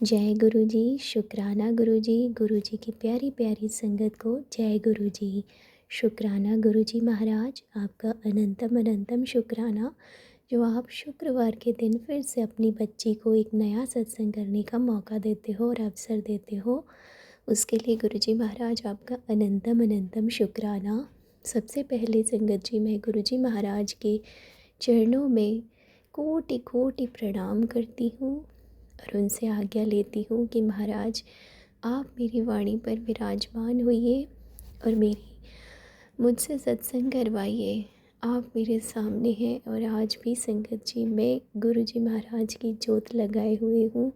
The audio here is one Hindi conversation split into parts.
जय गुरु जी। शुक्राना गुरु जी। गुरु जी की प्यारी प्यारी संगत को जय गुरु जी। शुक्राना गुरु जी महाराज, आपका अनंतम अनंतम शुक्राना जो आप शुक्रवार के दिन फिर से अपनी बच्ची को एक नया सत्संग करने का मौका देते हो और अवसर देते हो। उसके लिए गुरु जी महाराज आपका अनंतम अनंतम शुक्राना। सबसे पहले संगत जी, मैं गुरु जी महाराज के चरणों में कोटि कोटि प्रणाम करती हूँ और उनसे आज्ञा लेती हूँ कि महाराज आप मेरी वाणी पर विराजमान होइए और मुझसे सत्संग करवाइए। आप मेरे सामने हैं और आज भी संगत जी मैं गुरु जी महाराज की ज्योत लगाए हुए हूँ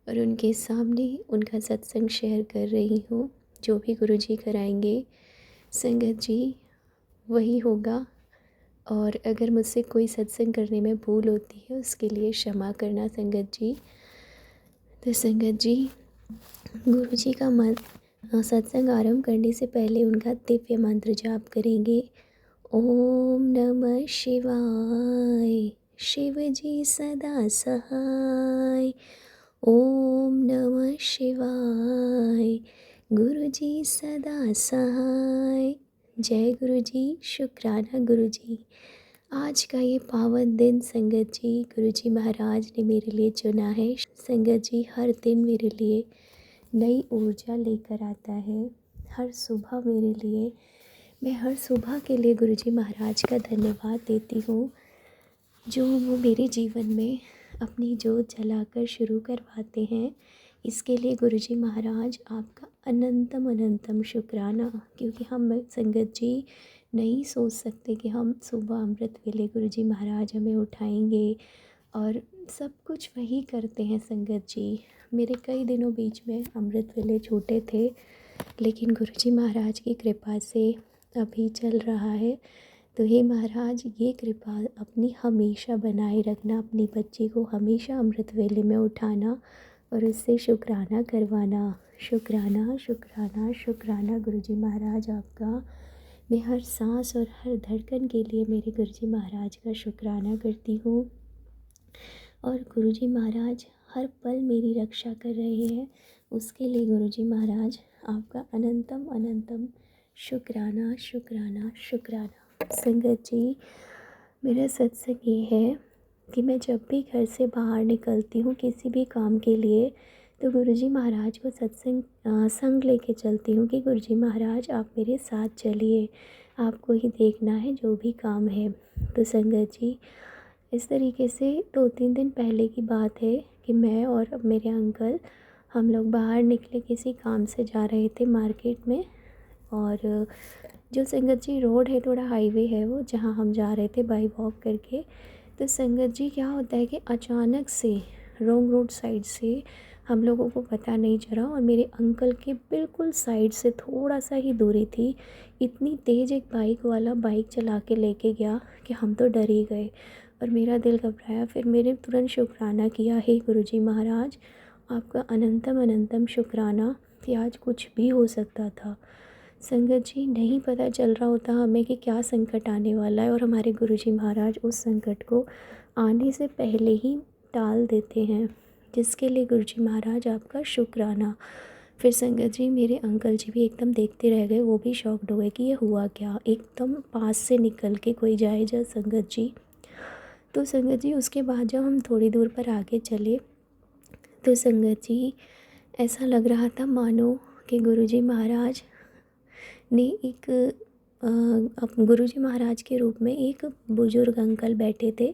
और उनके सामने उनका सत्संग शेयर कर रही हूँ। जो भी गुरु जी कराएंगे संगत जी वही होगा। और अगर मुझसे कोई सत्संग करने में भूल होती है उसके लिए क्षमा करना संगत जी। तो संगत जी गुरु जी का सत्संग आरंभ करने से पहले उनका दिव्य मंत्र जाप करेंगे। ओम नमः शिवाय, शिव जी सदा सहाय। ओम नमः शिवाय, गुरु जी सदा सहाय। जय गुरु जी। शुक्राना गुरु जी। आज का ये पावन दिन संगत जी गुरु जी महाराज ने मेरे लिए चुना है। संगत जी हर दिन मेरे लिए नई ऊर्जा लेकर आता है। हर सुबह मेरे लिए, मैं हर सुबह के लिए गुरु जी महाराज का धन्यवाद देती हूँ जो वो मेरे जीवन में अपनी जोत जलाकर शुरू करवाते हैं। इसके लिए गुरु जी महाराज आपका अनंतम अनंतम शुक्राना। क्योंकि हम संगत जी नहीं सोच सकते कि हम सुबह अमृत वेले गुरु जी महाराज हमें उठाएंगे और सब कुछ वही करते हैं संगत जी। मेरे कई दिनों बीच में अमृत वेले छूटे थे, लेकिन गुरु जी महाराज की कृपा से अभी चल रहा है। तो हे महाराज ये कृपा अपनी हमेशा बनाए रखना, अपनी बच्ची को हमेशा अमृत वेले में उठाना और उससे शुक्राना करवाना। शुक्राना शुक्राना शुक्राना गुरु जी महाराज आपका। मैं हर सांस और हर धड़कन के लिए मेरे गुरु जी महाराज का शुक्राना करती हूँ और गुरु जी महाराज हर पल मेरी रक्षा कर रहे हैं। उसके लिए गुरु जी महाराज आपका अनंतम अनंतम शुक्राना शुक्राना शुक्राना। संगत जी मेरा सत्संग ये है कि मैं जब भी घर से बाहर निकलती हूँ किसी भी काम के लिए तो गुरु जी महाराज को संग लेके चलती हूँ कि गुरु जी महाराज आप मेरे साथ चलिए, आपको ही देखना है जो भी काम है। तो संगत जी इस तरीके से 2-3 दिन पहले की बात है कि मैं और मेरे अंकल हम लोग बाहर निकले, किसी काम से जा रहे थे मार्केट में। और जो संगत जी रोड है थोड़ा हाईवे है वो, जहाँ हम जा रहे थे बाई वॉक करके। तो संगत जी क्या होता है कि अचानक से रॉन्ग रोड साइड से हम लोगों को पता नहीं चला और मेरे अंकल के बिल्कुल साइड से थोड़ा सा ही दूरी थी, इतनी तेज़ एक बाइक वाला बाइक चला के लेके गया कि हम तो डर ही गए और मेरा दिल घबराया। फिर मैंने तुरंत शुक्राना किया, हे गुरुजी महाराज आपका अनंतम अनंतम शुक्राना कि आज कुछ भी हो सकता था। संगत जी नहीं पता चल रहा होता हमें कि क्या संकट आने वाला है और हमारे गुरुजी महाराज उस संकट को आने से पहले ही टाल देते हैं, जिसके लिए गुरुजी महाराज आपका शुक्राना। फिर संगत जी मेरे अंकल जी भी एकदम देखते रह गए, वो भी शॉक्ड हो गए कि ये हुआ क्या, एकदम पास से निकल के कोई जाए जा संगत जी। तो संगत जी उसके बाद जब हम थोड़ी दूर पर आगे चले तो संगत जी ऐसा लग रहा था मानो कि गुरुजी महाराज ने एक गुरुजी महाराज के रूप में एक बुजुर्ग अंकल बैठे थे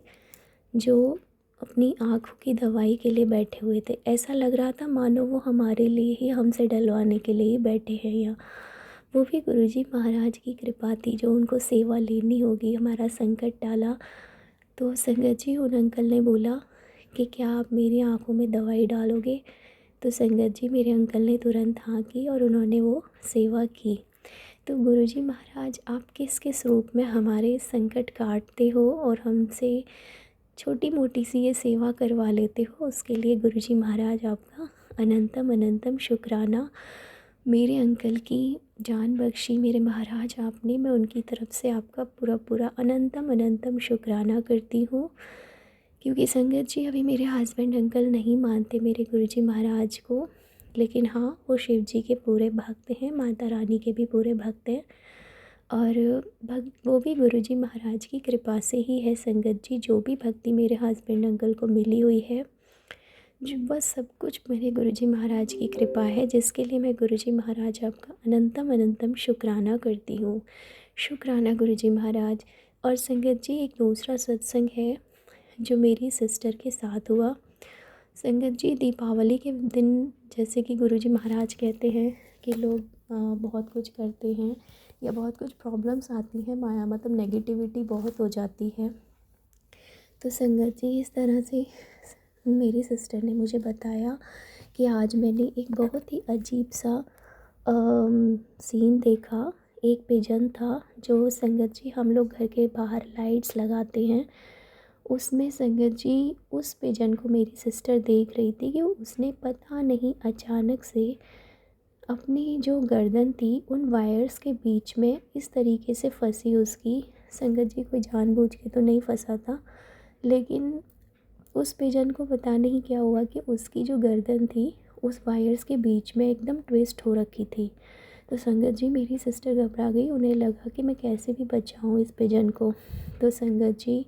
जो अपनी आँखों की दवाई के लिए बैठे हुए थे। ऐसा लग रहा था मानो वो हमारे लिए ही, हमसे डलवाने के लिए ही बैठे हैं यहाँ। वो भी गुरुजी महाराज की कृपा थी जो उनको सेवा लेनी होगी, हमारा संकट टाला। तो संगत जी उन अंकल ने बोला कि क्या आप मेरी आँखों में दवाई डालोगे। तो संगत जी मेरे अंकल ने तुरंत हाँ की और उन्होंने वो सेवा की। तो गुरुजी महाराज आप किस किस रूप में हमारे संकट काटते हो और हमसे छोटी मोटी सी ये सेवा करवा लेते हो, उसके लिए गुरुजी महाराज आपका अनंतम अनंतम शुक्राना। मेरे अंकल की जान बख्शी मेरे महाराज आपने, मैं उनकी तरफ से आपका पूरा पूरा अनंतम अनंतम शुक्राना करती हूँ क्योंकि संगत जी अभी मेरे हस्बैंड अंकल नहीं मानते मेरे गुरुजी महाराज को, लेकिन हाँ वो शिव जी के पूरे भक्त हैं, माता रानी के भी पूरे भक्त हैं। और भक्त वो भी गुरुजी महाराज की कृपा से ही है संगत जी। जो भी भक्ति मेरे हस्बैंड अंकल को मिली हुई है, जो बस सब कुछ मेरे गुरुजी महाराज की कृपा है, जिसके लिए मैं गुरुजी महाराज आपका अनंतम अनंतम शुक्राना करती हूँ। शुक्राना गुरुजी महाराज। और संगत जी एक दूसरा सत्संग है जो मेरी सिस्टर के साथ हुआ। संगत जी दीपावली के दिन, जैसे कि गुरुजी महाराज कहते हैं कि लोग बहुत कुछ करते हैं या बहुत कुछ प्रॉब्लम्स आती हैं, माया मतलब नेगेटिविटी बहुत हो जाती है। तो संगत जी इस तरह से मेरी सिस्टर ने मुझे बताया कि आज मैंने एक बहुत ही अजीब सा सीन देखा। एक पिजन था जो संगत जी हम लोग घर के बाहर लाइट्स लगाते हैं, उसमें संगत जी उस पिजन को मेरी सिस्टर देख रही थी कि उसने पता नहीं अचानक से अपनी जो गर्दन थी उन वायर्स के बीच में इस तरीके से फंसी उसकी। संगत जी कोई जानबूझ के तो नहीं फंसा था, लेकिन उस पिजन को पता नहीं क्या हुआ कि उसकी जो गर्दन थी उस वायर्स के बीच में एकदम ट्विस्ट हो रखी थी। तो संगत जी मेरी सिस्टर घबरा गई, उन्हें लगा कि मैं कैसे भी बचाऊँ इस पिजन को। तो संगत जी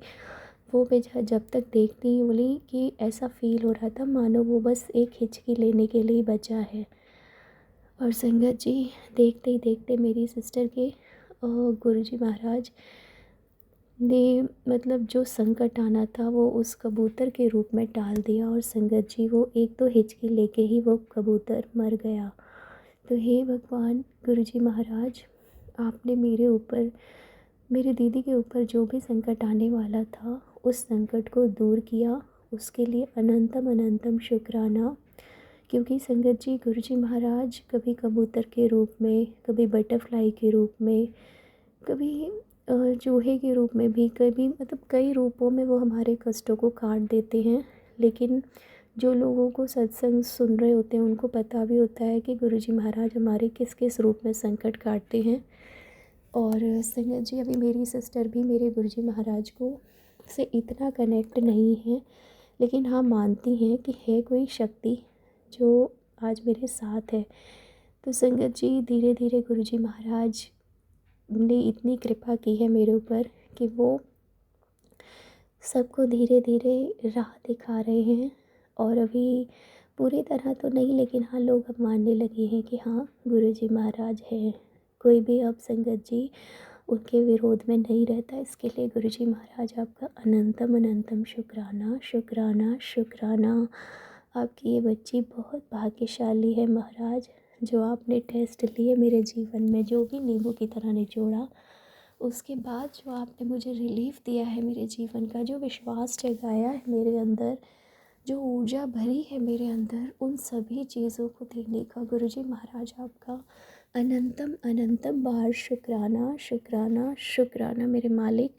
वो पिजन जब तक देखती ही बोली कि ऐसा फ़ील हो रहा था मानो वो बस एक हिचकी लेने के लिए बचा है। और संगत जी देखते ही देखते मेरी सिस्टर के गुरुजी महाराज ने मतलब जो संकट आना था वो उस कबूतर के रूप में टाल दिया। और संगत जी वो एक तो हिचकी लेके ही वो कबूतर मर गया। तो हे भगवान गुरुजी महाराज, आपने मेरे ऊपर, मेरी दीदी के ऊपर जो भी संकट आने वाला था उस संकट को दूर किया, उसके लिए अनंतम अनंतम शुक्राना। क्योंकि संगत जी गुरुजी महाराज कभी कबूतर के रूप में, कभी बटरफ्लाई के रूप में, कभी चूहे के रूप में भी, कभी मतलब कई रूपों में वो हमारे कष्टों को काट देते हैं। लेकिन जो लोगों को सत्संग सुन रहे होते हैं उनको पता भी होता है कि गुरुजी महाराज हमारे किस किस रूप में संकट काटते हैं। और संगत जी अभी मेरी सिस्टर भी मेरे गुरुजी महाराज को से इतना कनेक्ट नहीं है, लेकिन हाँ मानती हैं कि है कोई शक्ति जो आज मेरे साथ है। तो संगत जी धीरे धीरे गुरुजी महाराज ने इतनी कृपा की है मेरे ऊपर कि वो सबको धीरे धीरे राह दिखा रहे हैं। और अभी पूरी तरह तो नहीं, लेकिन हाँ लोग अब मानने लगे हैं कि हाँ गुरुजी महाराज हैं। कोई भी अब संगत जी उनके विरोध में नहीं रहता। इसके लिए गुरुजी महाराज आपका अनंतम अनंतम शुक्राना शुक्राना शुक्राना। आपकी ये बच्ची बहुत भाग्यशाली है महाराज, जो आपने टेस्ट लिए मेरे जीवन में, जो भी नींबू की तरह निचोड़ा, उसके बाद जो आपने मुझे रिलीफ़ दिया है मेरे जीवन का, जो विश्वास जगाया है मेरे अंदर, जो ऊर्जा भरी है मेरे अंदर, उन सभी चीज़ों को देने का गुरुजी महाराज आपका अनंतम अनंतम बार शुक्राना शुक्राना शुक्राना मेरे मालिक।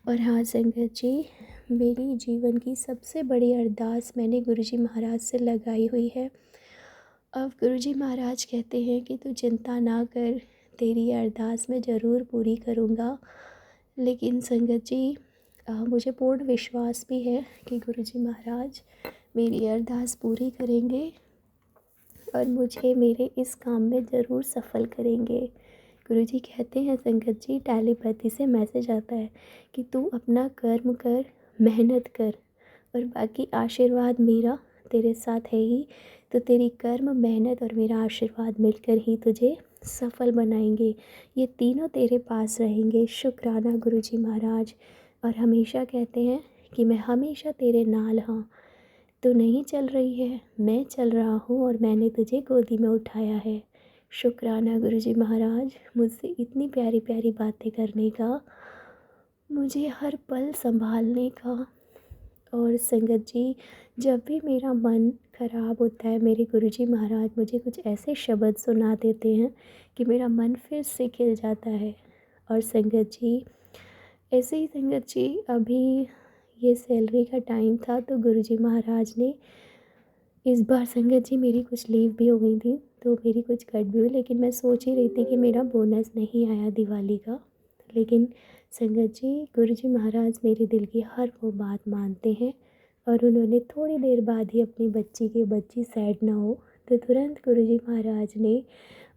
और हाँ संगत जी, मेरी जीवन की सबसे बड़ी अरदास मैंने गुरुजी महाराज से लगाई हुई है। अब गुरुजी महाराज कहते हैं कि तू चिंता ना कर, तेरी अरदास मैं ज़रूर पूरी करूँगा। लेकिन संगत जी मुझे पूर्ण विश्वास भी है कि गुरुजी महाराज मेरी अरदास पूरी करेंगे और मुझे मेरे इस काम में ज़रूर सफल करेंगे। गुरुजी कहते हैं संगत जी, टेलीपैथी से मैसेज आता है कि तू अपना कर्म कर, मेहनत कर, और बाकी आशीर्वाद मेरा तेरे साथ है ही। तो तेरी कर्म, मेहनत और मेरा आशीर्वाद मिलकर ही तुझे सफल बनाएंगे। ये तीनों तेरे पास रहेंगे। शुक्राना गुरुजी महाराज। और हमेशा कहते हैं कि मैं हमेशा तेरे नाल हाँ। तू नहीं चल रही है, मैं चल रहा हूँ और मैंने तुझे गोदी में उठाया है। शुक्राना गुरुजी महाराज, मुझसे इतनी प्यारी प्यारी बातें करने का, मुझे हर पल संभालने का। और संगत जी जब भी मेरा मन ख़राब होता है, मेरे गुरुजी महाराज मुझे कुछ ऐसे शब्द सुना देते हैं कि मेरा मन फिर से खिल जाता है। और संगत जी ऐसे ही संगत जी अभी ये सैलरी का टाइम था, तो गुरुजी महाराज ने इस बार संगत जी मेरी कुछ लीव भी हो गई थी, तो मेरी कुछ कट भी हुई। लेकिन मैं सोच ही रही थी कि मेरा बोनस नहीं आया दिवाली का। लेकिन संगत जी गुरुजी महाराज मेरे दिल की हर वो बात मानते हैं और उन्होंने थोड़ी देर बाद ही अपनी बच्ची सैड ना हो तो तुरंत गुरुजी महाराज ने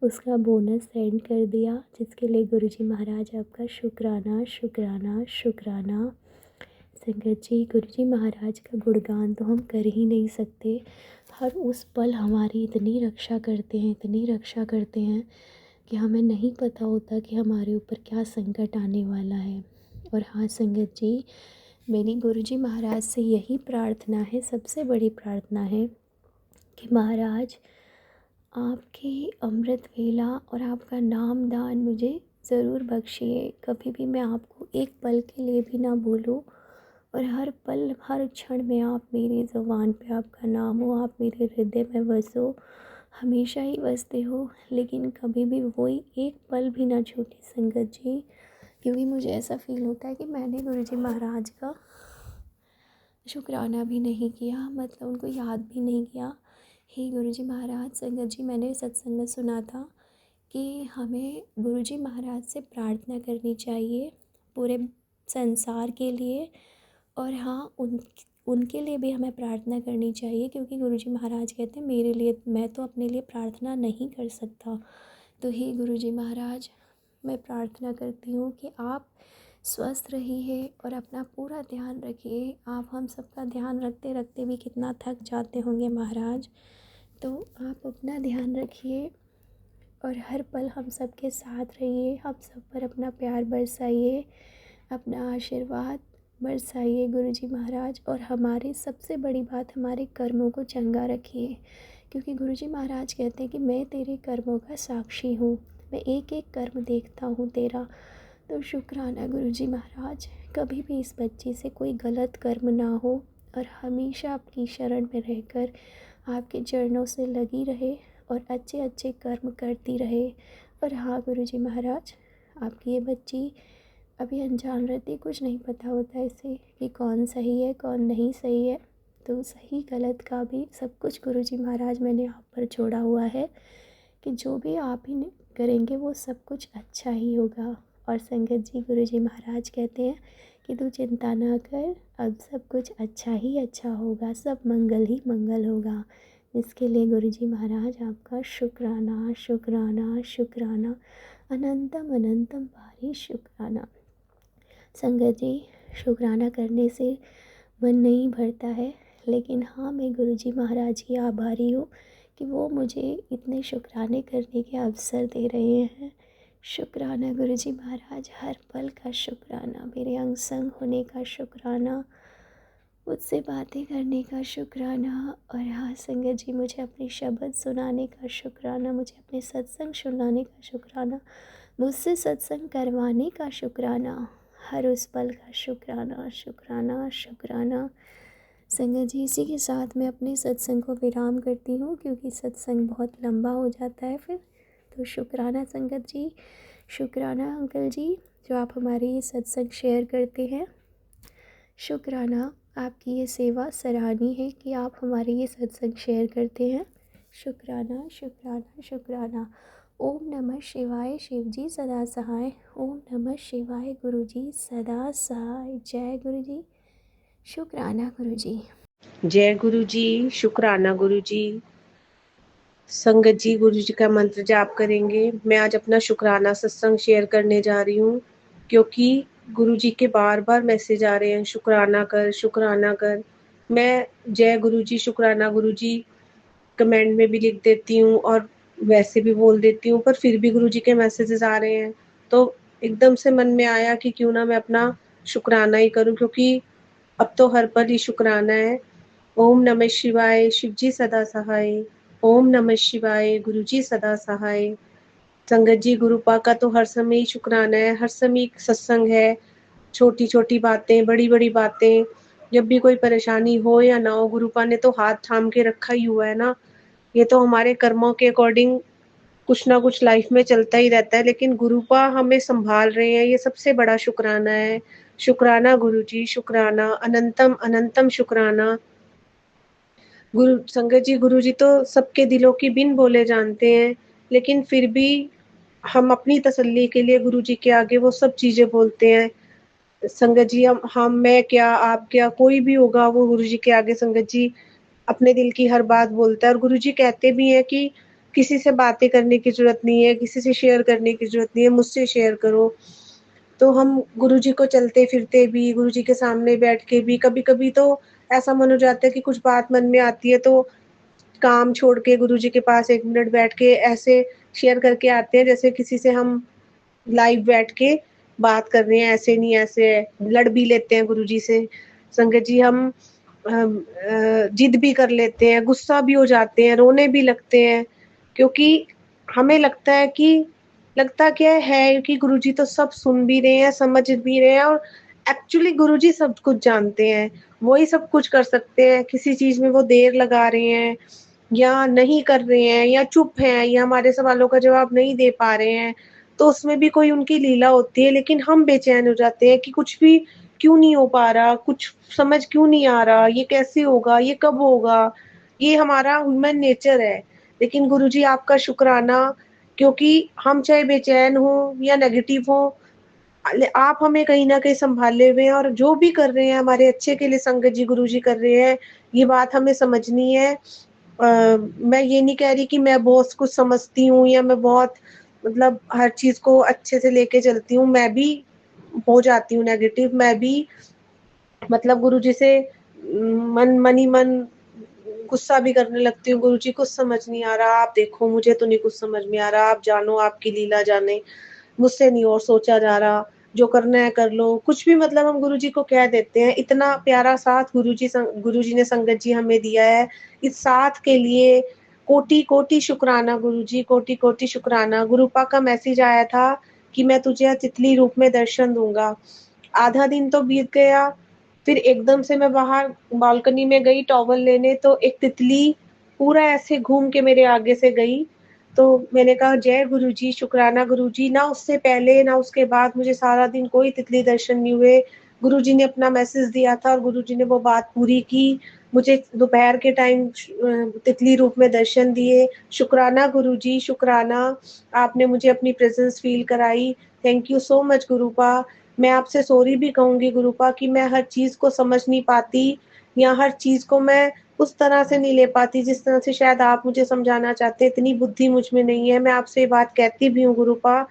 उसका बोनस सेंड कर दिया, जिसके लिए गुरुजी महाराज आपका शुक्राना शुक्राना शुक्राना। संगत जी, गुरुजी महाराज का गुणगान तो हम कर ही नहीं सकते। हर उस पल हमारी इतनी रक्षा करते हैं, इतनी रक्षा करते हैं कि हमें नहीं पता होता कि हमारे ऊपर क्या संकट आने वाला है। और हाँ संगत जी, मेरी गुरुजी महाराज से यही प्रार्थना है, सबसे बड़ी प्रार्थना है कि महाराज आपकी अमृत वेला और आपका नाम दान मुझे ज़रूर बख्शिए। कभी भी मैं आपको एक पल के लिए भी ना भूलूं और हर पल हर क्षण में आप मेरी ज़ुबान पे आपका नाम हो, आप मेरे हृदय में बसो, हमेशा ही बसते हो। लेकिन कभी भी वही एक पल भी ना छूटे संगत जी, क्योंकि मुझे ऐसा फ़ील होता है कि मैंने गुरुजी महाराज का शुक्राना भी नहीं किया, मतलब उनको याद भी नहीं किया। हे गुरुजी महाराज, संगत जी मैंने सत्संग में सुना था कि हमें गुरुजी महाराज से प्रार्थना करनी चाहिए पूरे संसार के लिए। और हाँ, उनके लिए भी हमें प्रार्थना करनी चाहिए, क्योंकि गुरुजी महाराज कहते हैं मेरे लिए, मैं तो अपने लिए प्रार्थना नहीं कर सकता। तो हे गुरुजी महाराज, मैं प्रार्थना करती हूँ कि आप स्वस्थ रहिए और अपना पूरा ध्यान रखिए। आप हम सबका ध्यान रखते रखते भी कितना थक जाते होंगे महाराज, तो आप अपना ध्यान रखिए और हर पल हम सब के साथ रहिए। हम सब पर अपना प्यार बरसाइए, अपना आशीर्वाद बरसाइए गुरुजी महाराज। और हमारी सबसे बड़ी बात, हमारे कर्मों को चंगा रखिए, क्योंकि गुरुजी महाराज कहते हैं कि मैं तेरे कर्मों का साक्षी हूँ, मैं एक एक कर्म देखता हूँ तेरा। तो शुक्राना गुरुजी महाराज, कभी भी इस बच्ची से कोई गलत कर्म ना हो और हमेशा आपकी शरण में रहकर आपके चरणों से लगी रहे और अच्छे अच्छे कर्म करती रहे। और हाँ गुरुजी महाराज, आपकी ये बच्ची अभी अनजान रहती, कुछ नहीं पता होता इसे कि कौन सही है कौन नहीं सही है, तो सही गलत का भी सब कुछ गुरुजी महाराज मैंने आप पर छोड़ा हुआ है कि जो भी आप ही करेंगे वो सब कुछ अच्छा ही होगा। और संगत जी, गुरुजी महाराज कहते हैं कि तू चिंता ना कर, अब सब कुछ अच्छा ही अच्छा होगा, सब मंगल ही मंगल होगा। इसके लिए गुरुजी महाराज आपका शुक्राना शुक्राना शुक्राना, अनंतम अनंतम भारी शुक्राना। संगत जी, शुक्राना करने से मन नहीं भरता है, लेकिन हाँ मैं गुरुजी महाराज की आभारी हूँ कि वो मुझे इतने शुक्राने करने के अवसर दे रहे हैं। शुक्राना गुरुजी महाराज, हर पल का शुक्राना, मेरे अंग संग होने का शुक्राना, मुझसे बातें करने का शुक्राना। और हाँ संगत जी, मुझे अपने शब्द सुनाने का शुक्राना, मुझे अपने सत्संग सुनाने का शुक्राना, मुझसे सत्संग करवाने का शुक्राना, हर उस पल का शुक्राना शुक्राना शुक्राना। संगत जी, इसी के साथ मैं अपने सत्संग को विराम करती हूँ, क्योंकि सत्संग बहुत लंबा हो जाता है फिर। तो शुक्राना संगत जी, शुक्राना अंकल जी जो आप हमारे ये सत्संग शेयर करते हैं। शुक्राना, आपकी ये सेवा सराहनीय है कि आप हमारे ये सत्संग शेयर करते हैं। शुक्राना शुक्राना शुक्राना। ओम नमः शिवाय, शिव जी सदा सहाय। ओम नमः शिवाय, गुरु जी सदा सहाय। जय गुरु जी। शुक्राना गुरु जी। जय गुरु जी, शुक्राना गुरु जी। संगत जी, गुरु जी का मंत्र जाप करेंगे। मैं आज अपना शुक्राना सत्संग शेयर करने जा रही हूँ, क्योंकि गुरु जी के बार बार मैसेज आ रहे हैं, शुक्राना कर शुक्राना कर। मैं जय गुरु जी, शुक्राना गुरु जी कमेंट में भी लिख देती हूँ और वैसे भी बोल देती हूँ, पर फिर भी गुरु जी के मैसेजेस आ रहे हैं, तो एकदम से मन में आया कि क्यों ना मैं अपना शुक्राना ही करूँ, क्योंकि अब तो हर पल ही शुक्राना है। ओम नमः शिवाय, शिव जी सदा सहाय। ओम नमः शिवाय, गुरु जी सदा सहाय। संगत जी, गुरुपा का तो हर समय ही शुक्राना है, हर समय सत्संग है। छोटी छोटी बातें, बड़ी बड़ी बातें, जब भी कोई परेशानी हो या ना हो, गुरुपा ने तो हाथ थाम के रखा ही हुआ है ना। ये तो हमारे कर्मों के अकॉर्डिंग कुछ ना कुछ लाइफ में चलता ही रहता है, लेकिन गुरुपा हमें संभाल रहे हैं, ये सबसे बड़ा शुक्राना है। शुक्राना गुरु जी, शुक्राना, अनंतम अनंतम शुक्राना। गुरु संगत जी, गुरु जी तो सबके दिलों की बिन बोले जानते हैं, लेकिन फिर भी हम अपनी तसल्ली के लिए गुरु जी के आगे वो सब चीजें बोलते हैं। संगत जी हम मैं क्या, आप क्या, कोई भी होगा वो गुरुजी के आगे संगत जी अपने दिल की हर बात बोलता है और गुरुजी कहते भी हैं कि किसी से बातें करने की ज़रूरत नहीं है, किसी से शेयर करने की ज़रूरत नहीं है, मुझसे शेयर करो। तो हम गुरुजी को चलते-फिरते भी, गुरुजी के सामने बैठ के भी कभी-कभी तो ऐसा मन हो जाता है कि कुछ बात मन में आती है तो काम छोड़ के गुरुजी के पास 1 मिनट बैठ के ऐसे शेयर करके आते हैं जैसे किसी से हम लाइव बैठ के बात कर रहे हैं, ऐसे नहीं ऐसे है। लड़ भी लेते हैं गुरुजी से। संगत जी हम ज़िद भी कर लेते हैं, गुस्सा भी हो जाते हैं, रोने भी लगते हैं, क्योंकि हमें लगता क्या है कि गुरुजी तो सब सुन भी रहे हैं, समझ भी रहे हैं और एक्चुअली गुरुजी सब कुछ जानते हैं। वो ही सब कुछ कर सकते हैं, किसी चीज़ में वो देर लगा रहे हैं या नहीं कर रहे हैं या चुप हैं या हमारे सवालों का जवाब नहीं दे पा रहे हैं, तो उसमें भी कोई उनकी लीला होती है। लेकिन हम बेचैन हो जाते हैं कि कुछ भी क्यों नहीं हो पा रहा, कुछ समझ क्यों नहीं आ रहा, ये कैसे होगा, ये कब होगा? ये हमारा ह्यूमन नेचर है। लेकिन गुरुजी आपका शुक्राना, क्योंकि हम चाहे बेचैन हों या नेगेटिव हों, आप हमें कहीं न कहीं सँभाले हुए हैं और जो भी कर रहे हैं हमारे अच्छे के लिए संगत जी, गुरुजी कर रहे हैं, ये बात हमें समझनी है। मैं ये नहीं कह रही कि मैं बहुत कुछ समझती हूँ या मैं बहुत मतलब हर चीज़ को अच्छे से लेके चलती हूँ, मैं भी हो जाती हूँ नेगेटिव, मैं भी मतलब गुरुजी से मन ही मन गुस्सा भी करने लगती हूँ, गुरुजी कुछ समझ नहीं आ रहा, आप देखो मुझे तो नहीं कुछ समझ में आ रहा, आप जानो आपकी लीला जाने, मुझसे नहीं और सोचा जा रहा, जो करना है कर लो। कुछ भी मतलब हम गुरुजी को कह देते हैं, इतना प्यारा साथ गुरुजी ने संगत जी हमें दिया है, इस साथ के लिए कोटि-कोटि शुक्राना गुरुजी, कोटि-कोटि शुक्राना। गुरुपा का मैसेज आया था कि मैं तुझे तितली रूप में दर्शन दूँगा। आधा दिन तो बीत गया, फिर एकदम से मैं बाहर बालकनी में गई टॉवल लेने तो एक तितली पूरा ऐसे घूम के मेरे आगे से गई। तो मैंने कहा जय गुरुजी, शुक्राना गुरुजी, ना उससे पहले ना उसके बाद मुझे सारा दिन कोई तितली दर्शन नहीं हुए। गुरुजी ने अपना मैसेज दिया था और गुरुजी ने वो बात पूरी की। मुझे दोपहर के टाइम तितली रूप में दर्शन दिए। शुक्राना गुरुजी, शुक्राना, आपने मुझे अपनी प्रेज़ेंस फ़ील कराई। Thank you so much गुरुपा। मैं आपसे सॉरी भी कहूँगी गुरुपा कि मैं हर चीज़ को समझ नहीं पाती या हर चीज़ को मैं उस तरह से नहीं ले पाती जिस तरह से शायद आप मुझे समझाना चाहते हैं, इतनी बुद्धि मुझ में नहीं है। मैं आपसे ये बात कहती भी हूँ गुरुपा।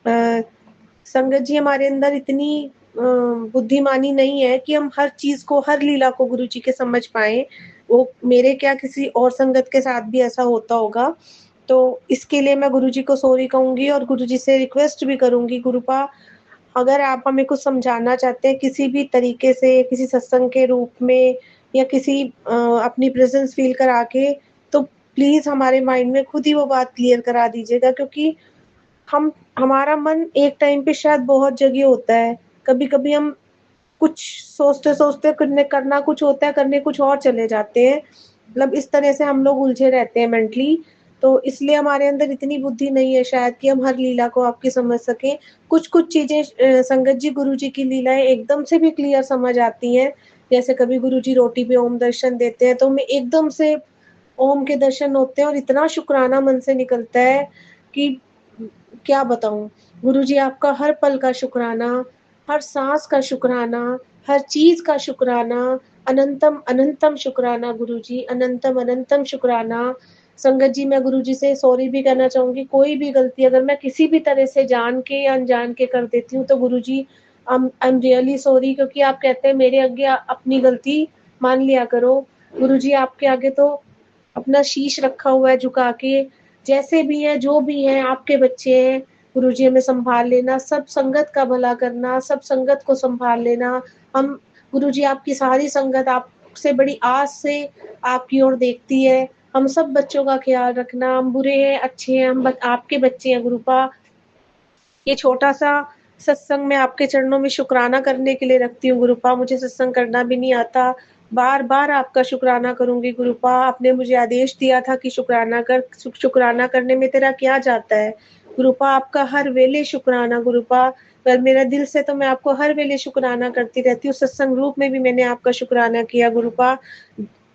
संगत जी हमारे अंदर इतनी बुद्धिमानी नहीं है कि हम हर चीज़ को, हर लीला को गुरुजी के समझ पाएँ। वो मेरे क्या किसी और संगत के साथ भी ऐसा होता होगा। तो इसके लिए मैं गुरुजी को सॉरी कहूँगी और गुरुजी से रिक्वेस्ट भी करूँगी गुरुपा, अगर आप हमें कुछ समझाना चाहते हैं किसी भी तरीके से, किसी सत्संग के रूप में या किसी अपनी प्रेज़ेंस फ़ील करा के, तो प्लीज़ हमारे माइंड में खुद ही वो बात क्लियर करा दीजिएगा, क्योंकि हम हमारा मन एक टाइम पे शायद बहुत जगह होता है। कभी-कभी हम कुछ सोचते-सोचते करना कुछ होता है, करने कुछ और चले जाते हैं। मतलब इस तरह से हम लोग उलझे रहते हैं मेंटली, तो इसलिए हमारे अंदर इतनी बुद्धि नहीं है शायद कि हम हर लीला को आपकी समझ सकें। कुछ-कुछ चीज़ें संगत जी, गुरुजी की लीलाएँ एकदम से भी क्लियर समझ आती हैं। जैसे कभी गुरुजी रोटी पे ओम दर्शन देते हैं, तो हमें एकदम से ओम के दर्शन होते हैं और इतना शुकराना मन से निकलता है कि क्या बताऊँ? गुरुजी आपका हर पल का शुकराना, हर साँस का शुकराना, हर चीज़ का शुकराना, अनंतम अनंतम शुकराना गुरुजी, अनंतम अनंतम शुकराना। संगत जी, मैं गुरुजी से सॉरी भी कहना चाहूँगी, कोई भी गलती अगर मैं किसी भी तरह से जान के या अनजान के कर देती हूँ, तो गुरुजी आई एम रियली सॉरी, क्योंकि आप कहते हैं मेरे आगे अपनी गलती मान लिया करो। गुरुजी आपके आगे तो अपना शीश रखा हुआ है झुका के, जैसे भी हैं, जो भी हैं, आपके बच्चे हैं, गुरुजी हमें सँभाल लेना, सब संगत का भला करना, सब संगत को सँभाल लेना। हम गुरुजी आपकी सारी संगत आपसे बड़ी आस से आपकी ओर देखती है। हम सब बच्चों का ख़्याल रखना, हम बुरे हैं, अच्छे हैं, हम ब आपके बच्चे हैं गुरुपा। ये छोटा-सा सत्संग मैं आपके चरणों में शुकराना करने के लिए रखती हूँ गुरुपा, मुझे सत्संग करना भी नहीं आता। बार-बार आपका शुकराना करूँगी गुरुपा, आपने मुझे आदेश दिया था कि शुकराना कर, शुकराना करने में तेरा क्या जाता है? गुरुपा आपका हर वेले शुकराना गुरुपा, पर मेरा दिल से तो मैं आपको हर वेले शुकराना करती रहती हूँ, सत्संग रूप में भी मैंने आपका शुकराना किया गुरुपा।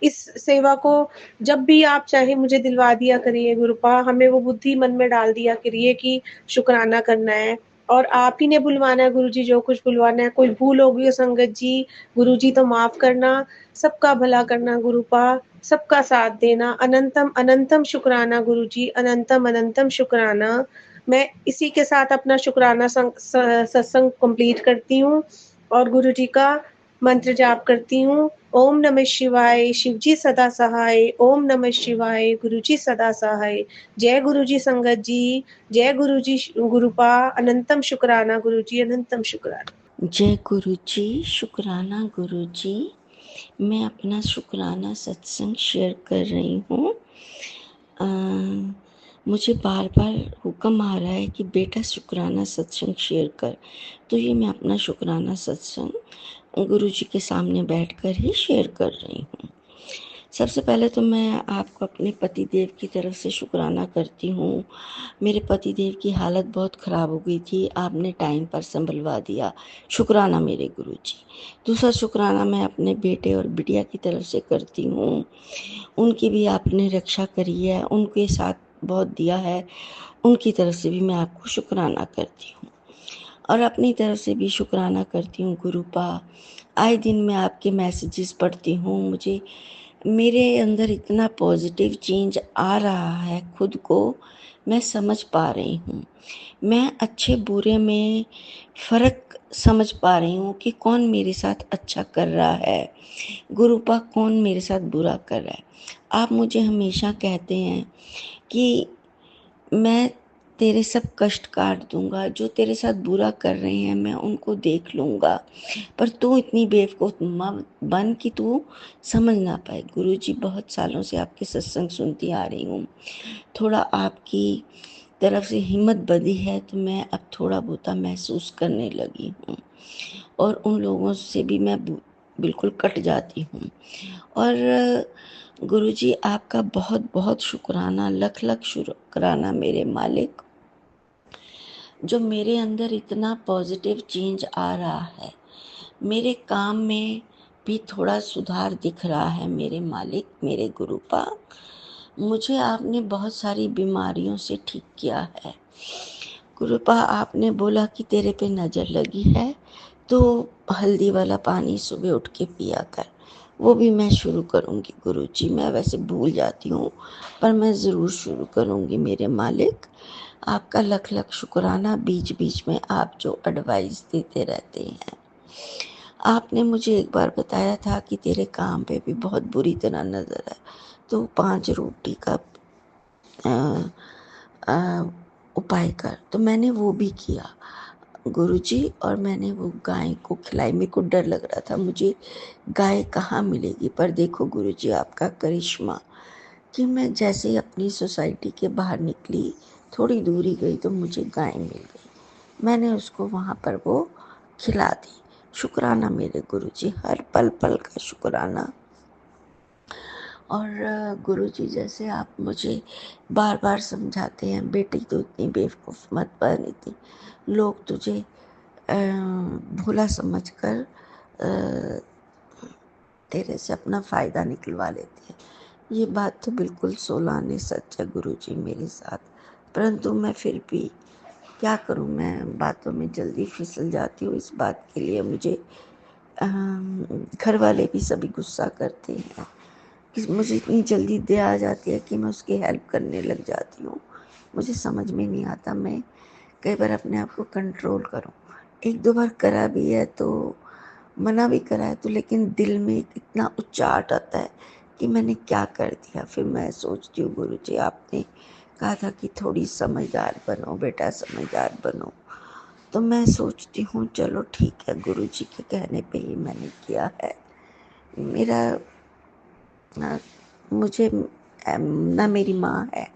इस सेवा को जब भी आप चाहें मुझे दिलवा दिया करिए गुरुपा, हमें वो बुद्धि मन में डाल दिया करिए कि शुकराना करना है। और आप ही ने बुलवाना है गुरुजी, जो कुछ बुलवाना है। कोई भूल हो गई हो संगत जी, गुरुजी तो माफ़ करना। सबका भला करना गुरुपा, सबका साथ देना। अनंतम अनंतम शुक्राना गुरुजी, अनंतम अनंतम शुक्राना। मैं इसी के साथ अपना शुक्राना सत्संग कंप्लीट करती हूँ और गुरुजी का मंत्र जाप करती हूँ। ओम नमः शिवाय, शिवजी सदा सहाय। ओम नमः शिवाय, गुरुजी सदा सहाय। जय गुरुजी संगत जी, जय गुरुजी गुरुपा। अनंतम शुक्राना गुरुजी, अनंतम शुक्राना। जय गुरु जी, शुक्राना गुरु जी। मैं अपना शुक्राना सत्संग शेयर कर रही हूँ। मुझे बार बार हुक्म आ रहा है कि बेटा शुक्राना सत्संग शेयर कर, तो ये मैं अपना शुक्राना सत्संग गुरु जी के सामने बैठकर ही शेयर कर रही हूँ। सबसे पहले तो मैं आपको अपने पति देव की तरफ से शुक्राना करती हूँ। मेरे पति देव की हालत बहुत ख़राब हो गई थी, आपने टाइम पर संभलवा दिया, शुक्राना मेरे गुरु जी। दूसरा शुक्राना मैं अपने बेटे और बिटिया की तरफ से करती हूँ, उनकी भी आपने रक्षा करी है, उनके साथ बहुत दिया है, उनकी तरफ से भी मैं आपको शुक्राना करती हूँ। और अपनी तरफ से भी शुक्राना करती हूँ गुरुपा। आए दिन मैं आपके मैसेजेस पढ़ती हूँ, मुझे मेरे अंदर इतना पॉजिटिव चेंज आ रहा है, खुद को मैं समझ पा रही हूँ। मैं अच्छे बुरे में फ़र्क समझ पा रही हूँ कि कौन मेरे साथ अच्छा कर रहा है, गुरुपा कौन मेरे साथ बुरा कर रहा है। आप मुझे हमेशा कहते हैं कि मैं तेरे सब कष्ट काट दूंगा, जो तेरे साथ बुरा कर रहे हैं मैं उनको देख लूँगा, पर तू इतनी बेवकूफ़ मत बन कि तू समझ ना पाए। गुरुजी बहुत सालों से आपके सत्संग सुनती आ रही हूँ, थोड़ा आपकी तरफ से हिम्मत बढ़ी है तो मैं अब थोड़ा बहुत महसूस करने लगी हूँ, और उन लोगों से भी मैं बिल्कुल कट जाती हूँ। और गुरुजी आपका बहुत बहुत शुक्राना, लख लख शुक्राना मेरे मालिक, जो मेरे अंदर इतना पॉजिटिव चेंज आ रहा है, मेरे काम में भी थोड़ा सुधार दिख रहा है मेरे मालिक, मेरे गुरुपा। मुझे आपने बहुत सारी बीमारियों से ठीक किया है गुरुपा। आपने बोला कि तेरे पे नज़र लगी है तो हल्दी वाला पानी सुबह उठ के पिया कर, वो भी मैं शुरू करूँगी गुरुजी। मैं वैसे भूल जाती हूँ पर मैं ज़रूर शुरू करूँगी मेरे मालिक। आपका लख लख शुक्राना, बीच बीच में आप जो एडवाइस देते रहते हैं। आपने मुझे एक बार बताया था कि तेरे काम पे भी बहुत बुरी तरह नज़र है, तो 5 रोटी का उपाय कर, तो मैंने वो भी किया गुरुजी, और मैंने वो गाय को खिलाई। मेरे को डर लग रहा था मुझे गाय कहाँ मिलेगी, पर देखो गुरुजी आपका करिश्मा कि मैं जैसे ही अपनी सोसाइटी के बाहर निकली, थोड़ी दूरी गई तो मुझे गाय मिल गई, मैंने उसको वहाँ पर वो खिला दी। शुक्राना मेरे गुरुजी, हर पल पल का शुक्राना। और गुरुजी जैसे आप मुझे बार बार समझाते हैं, बेटी तो इतनी बेवकूफ़ मत बन, इतनी लोग तुझे भोला समझकर तेरे से अपना फ़ायदा निकलवा लेते हैं। ये बात तो बिल्कुल 16 आने सच है गुरुजी मेरे साथ, परंतु मैं फिर भी क्या करूं, मैं बातों में जल्दी फिसल जाती हूँ। इस बात के लिए मुझे घर वाले भी सभी गुस्सा करते हैं कि मुझे इतनी जल्दी दे आ जाती है कि मैं उसकी हेल्प करने लग जाती हूँ। मुझे समझ में नहीं आता मैं कई बार अपने आप को कंट्रोल करूँ। एक दो बार करा भी है तो मना भी करा है, तो लेकिन दिल में इतना उच्चाट आता है कि मैंने क्या कर दिया। फिर मैं सोचती हूँ गुरुजी आपने कहा था कि थोड़ी समझदार बनो बेटा, समझदार बनो, तो मैं सोचती हूँ चलो ठीक है, गुरुजी के कहने पे ही मैंने किया है। मेरा मुझे ना मेरी माँ है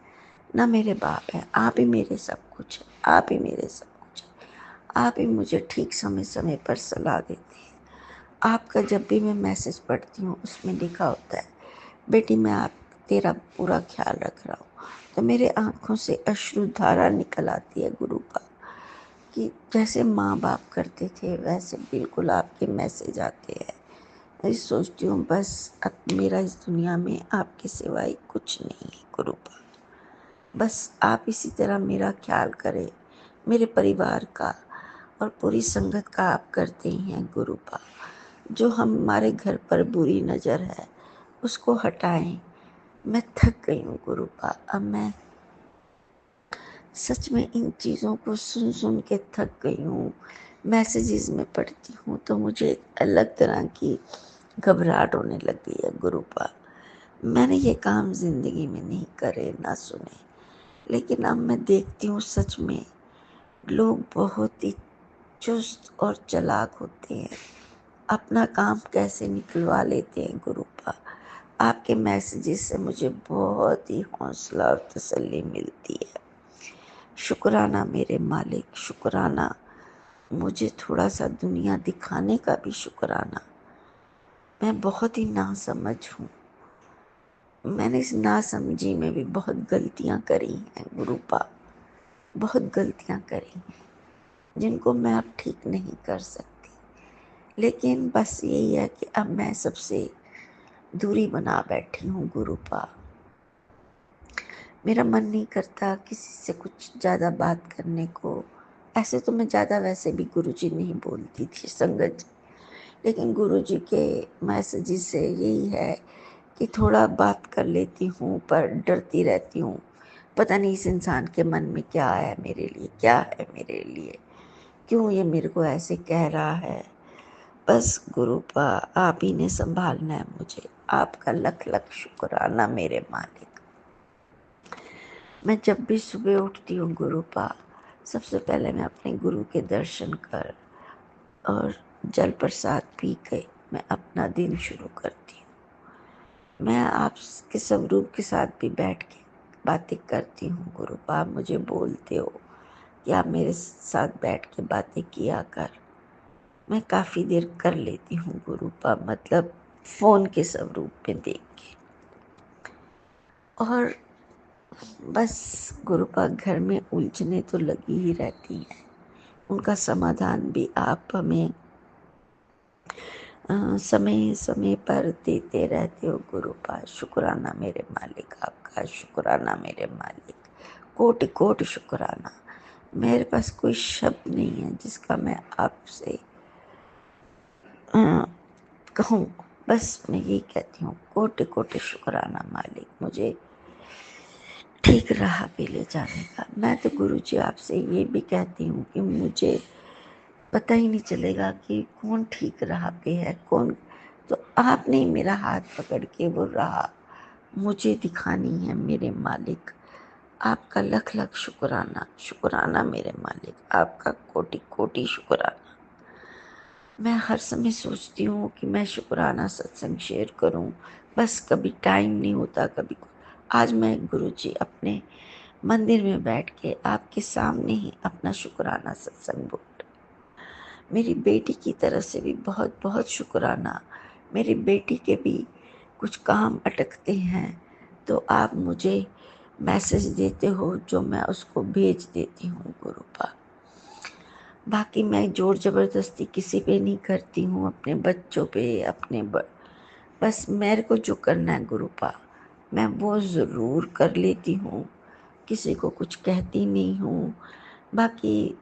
ना मेरे बाप है, आप ही मेरे सब कुछ है, आप ही मेरे सब कुछ है। आप ही मुझे ठीक समय समय पर सलाह देते हैं। आपका जब भी मैं मैसेज पढ़ती हूँ उसमें लिखा होता है बेटी मैं आप तेरा पूरा ख्याल रख रहा हूँ, तो मेरे आँखों से अश्रुधारा निकल आती है गुरुपा, कि जैसे माँ बाप करते थे वैसे बिल्कुल आपके मैसेज आते हैं। मैं सोचती हूँ बस अब मेरा इस दुनिया में आपके सिवाय कुछ नहीं है गुरुपा, बस आप इसी तरह मेरा ख्याल करें, मेरे परिवार का और पूरी संगत का आप करते ही हैं गुरुपा। जो हमारे घर पर बुरी नज़र है उसको हटाएं। मैं थक गई हूँ गुरुपा। अब मैं सच में इन चीज़ों को सुन सुन के थक गई हूँ। मैसेजेस में पढ़ती हूँ तो मुझे एक अलग तरह की घबराहट होने लग गई है गुरुपा। मैंने ये काम जिंदगी में नहीं करे ना सुने, लेकिन अब मैं देखती हूँ सच में लोग बहुत ही चुस्त और चालाक होते हैं। अपना काम कैसे निकलवा लेते हैं गुरुपा। आपके मैसेजेस से मुझे बहुत ही हौसला और तसल्ली मिलती है। शुक्राना मेरे मालिक, शुक्राना। मुझे थोड़ा सा दुनिया दिखाने का भी शुक्राना। मैं बहुत ही नासमझ हूँ। मैंने इस नासमझी में भी बहुत गलतियाँ करी हैं गुरुपा, बहुत गलतियाँ करी हैं जिनको मैं अब ठीक नहीं कर सकती। लेकिन बस यही है कि अब मैं सबसे दूरी बना बैठी हूँ गुरुपा। मेरा मन नहीं करता किसी से कुछ ज़्यादा बात करने को। ऐसे तो मैं ज़्यादा वैसे भी गुरुजी नहीं बोलती थी संगत जी, लेकिन गुरुजी के मैसेजेस से यही है कि थोड़ा बात कर लेती हूँ पर डरती रहती हूँ। पता नहीं इस इंसान के मन में क्या है मेरे लिए, क्या है मेरे लिए, क्यों ये मेरे को ऐसे कह रहा है। बस गुरुपा आप ही ने संभालना है मुझे। आपका लख लख शुक्राना मेरे मालिक। मैं जब भी सुबह उठती हूँ गुरुपा, सबसे पहले मैं अपने गुरु के दर्शन कर और जल प्रसाद पी के मैं अपना दिन शुरू करती हूँ। मैं आपके स्वरूप के साथ भी बैठ के बातें करती हूँ गुरुपा। आप मुझे बोलते हो कि आप मेरे साथ बैठ के बातें किया कर। मैं काफ़ी देर कर लेती हूँ गुरुपा, मतलब फ़ोन के स्वरूप में देख के। और बस गुरुपा घर में उलझने तो लगी ही रहती हैं, उनका समाधान भी आप हमें समय समय पर देते रहते हो गुरुपा। शुक्राना मेरे मालिक, आपका शुक्राना मेरे मालिक, कोटि कोटि शुक्राना। मेरे पास कोई शब्द नहीं है जिसका मैं आपसे कहूँ। बस मैं यही कहती हूँ, कोटि कोटि शुक्राना मालिक, मुझे ठीक राह पे ले जाने का। मैं तो गुरुजी आपसे ये भी कहती हूँ कि मुझे पता ही नहीं चलेगा कि कौन ठीक राह पे है, कौन। तो आपने मेरा हाथ पकड़ के वो राह मुझे दिखानी है मेरे मालिक। आपका लख लख शुक्राना, शुक्राना मेरे मालिक, आपका कोटि कोटि शुक्राना। मैं हर समय सोचती हूँ कि मैं शुक्राना सत्संग शेयर करूँ, बस कभी टाइम नहीं होता, कभी आज मैं गुरुजी अपने मंदिर में बैठ के आपके सामने ही अपना शुक्राना सत्संग बोल। मेरी बेटी की तरफ से भी बहुत बहुत शुक्राना। मेरी बेटी के भी कुछ काम अटकते हैं तो आप मुझे मैसेज देते हो जो मैं उसको भेज देती हूँ गुरुपा। बाकी मैं जोर ज़बरदस्ती किसी पे नहीं करती हूँ, अपने बच्चों पे, बस मेरे को जो करना है गुरुपा मैं वो ज़रूर कर लेती हूँ, किसी को कुछ कहती नहीं हूँ। बाकी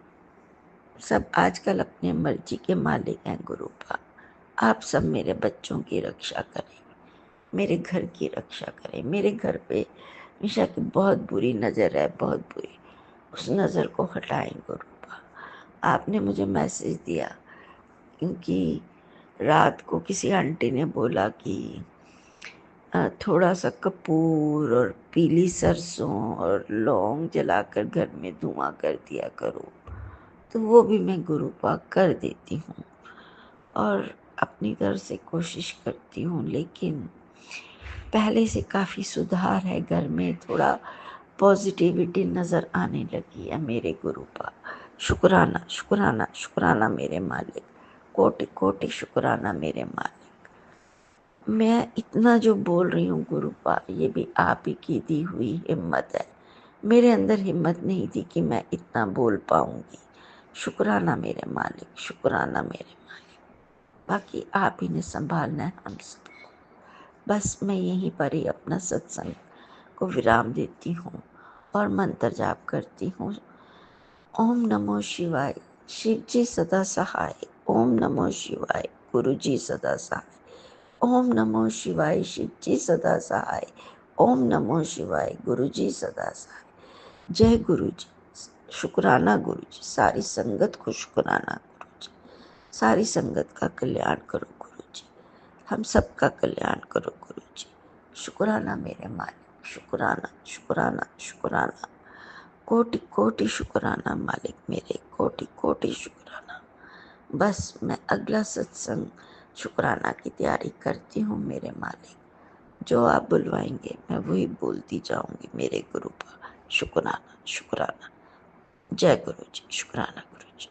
सब आजकल अपने मर्जी के मालिक हैं गुरुपा। आप सब मेरे बच्चों की रक्षा करें, मेरे घर की रक्षा करें। मेरे घर पे हमेशा की बहुत बुरी नज़र है, बहुत बुरी, उस नज़र को हटाएं गुरुपा। आपने मुझे मैसेज दिया क्योंकि रात को किसी आंटी ने बोला कि थोड़ा सा कपूर और पीली सरसों और लौंग जलाकर घर में धुआं कर दिया करो, तो वो भी मैं गुरुपा कर देती हूँ और अपनी तरफ से कोशिश करती हूँ। लेकिन पहले से काफ़ी सुधार है, घर में थोड़ा पॉजिटिविटी नज़र आने लगी है मेरे गुरुपा। शुक्राना शुक्राना शुक्राना मेरे मालिक, कोटि कोटि शुक्राना मेरे मालिक। मैं इतना जो बोल रही हूँ गुरुपा, ये भी आप ही की दी हुई हिम्मत है। मेरे अंदर हिम्मत नहीं थी कि मैं इतना बोल पाऊँगी। शुक्राना मेरे मालिक, शुक्राना मेरे मालिक। बाकी आप ही ने संभालना है हम सबको। बस मैं यहीं पर ही अपना सत्संग को विराम देती हूँ और मंत्र जाप करती हूँ ओम नमो शिवाय। शिव जी सदा सहाय। ओम नमो शिवाय। गुरु जी सदा सहाय। ओम नमो शिवाय। शिव जी सदा सहाय। ओम नमो शिवाय। गुरु जी सदा सहाय। जय गुरु जी। शुक्राना गुरु जी। सारी संगत को शुक्राना गुरु जी। सारी संगत का कल्याण करो गुरु जी। हम सब का कल्याण करो गुरु जी। शुक्राना मेरे मालिक। शुक्राना शुक्राना शुक्राना। कोटि कोटि शुक्राना मालिक मेरे। कोटि कोटि शुक्राना। बस मैं अगला सत्संग शुक्राना की तैयारी करती हूँ मेरे मालिक। जो आप बुलवाएंगे मैं वही बोलती जाऊंगी मेरे गुरु का। शुक्राना शुक्राना। जय गुरु जी। शुक्राना गुरु जी।